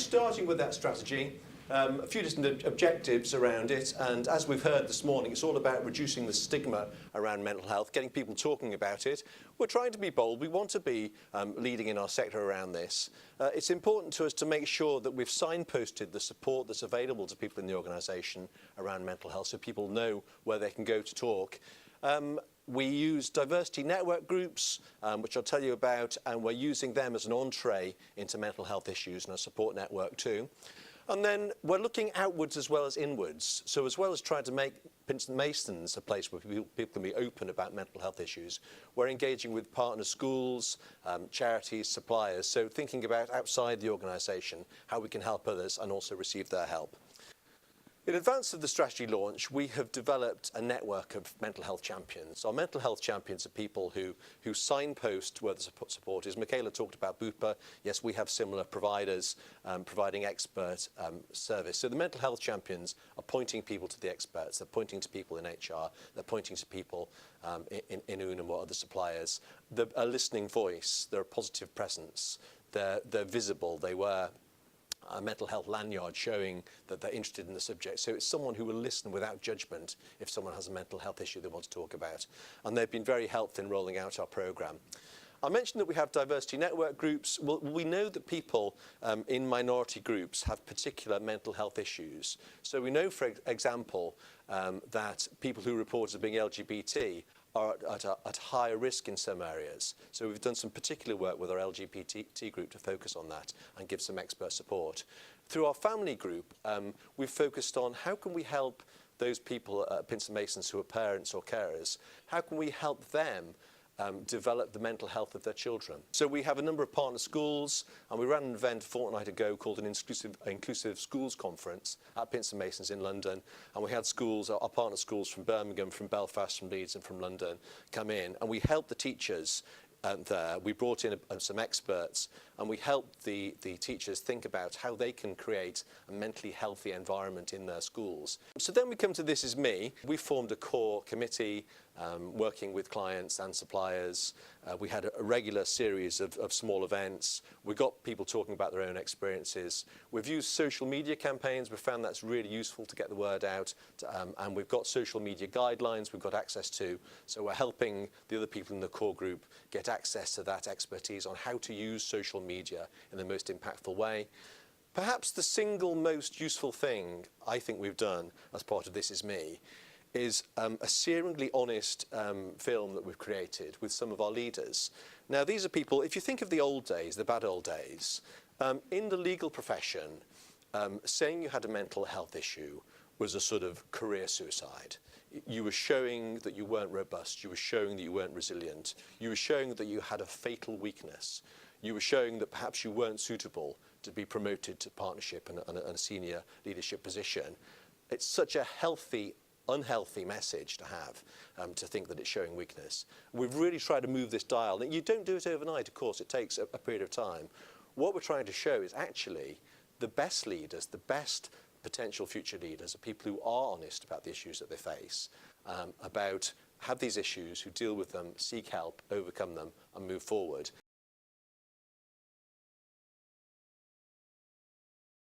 starting with that strategy, a few different objectives around it, and as we've heard this morning, it's all about reducing the stigma around mental health, getting people talking about it. We're trying to be bold. We want to be leading in our sector around this. It's important to us to make sure that we've signposted the support that's available to people in the organisation around mental health, so people know where they can go to talk. We use diversity network groups, which I'll tell you about, and we're using them as an entree into mental health issues and a support network too. And then we're looking outwards as well as inwards. So as well as trying to make Pinsent Masons a place where people can be open about mental health issues, we're engaging with partner schools, charities, suppliers, so thinking about outside the organisation, how we can help others and also receive their help. In advance of the strategy launch, we have developed a network of mental health champions. Our mental health champions are people who signpost where the support is. Michaela talked about Bupa. Yes, we have similar providers providing expert service. So the mental health champions are pointing people to the experts. They're pointing to people in HR. They're pointing to people in Unum or other suppliers. They're a listening voice. They're a positive presence. They're visible. They wear a mental health lanyard showing that they're interested in the subject. So it's someone who will listen without judgment if someone has a mental health issue they want to talk about. And they've been very helpful in rolling out our programme. I mentioned that we have diversity network groups. Well, we know that people in minority groups have particular mental health issues. So we know, for example, that people who report as being LGBT are at higher risk in some areas. So we've done some particular work with our LGBT group to focus on that and give some expert support. Through our family group, we've focused on how can we help those people at Pinsent Masons who are parents or carers, how can we help them develop the mental health of their children. So we have a number of partner schools, and we ran an event a fortnight ago called an Inclusive Schools Conference at Pinsent Masons in London, and we had schools, our partner schools from Birmingham, from Belfast, from Leeds and from London come in, and we helped the teachers there. We brought in some experts, and we helped the teachers think about how they can create a mentally healthy environment in their schools. So then we come to This Is Me. We formed a core committee working with clients and suppliers. We had a regular series of small events. We got people talking about their own experiences. We've used social media campaigns. We've found that's really useful to get the word out. And we've got social media guidelines we've got access to. So we're helping the other people in the core group get access to that expertise on how to use social media in the most impactful way. Perhaps the single most useful thing I think we've done as part of This Is Me is a searingly honest film that we've created with some of our leaders. Now, these are people, if you think of the old days, the bad old days, in the legal profession, saying you had a mental health issue was a sort of career suicide. You were showing that you weren't robust, you were showing that you weren't resilient, you were showing that you had a fatal weakness, you were showing that perhaps you weren't suitable to be promoted to partnership and a senior leadership position. It's such a unhealthy message to have, to think that it's showing weakness. We've really tried to move this dial. You don't do it overnight, of course, it takes a period of time. What we're trying to show is actually the best leaders, the best potential future leaders are people who are honest about the issues that they face, have these issues, who deal with them, seek help, overcome them and move forward.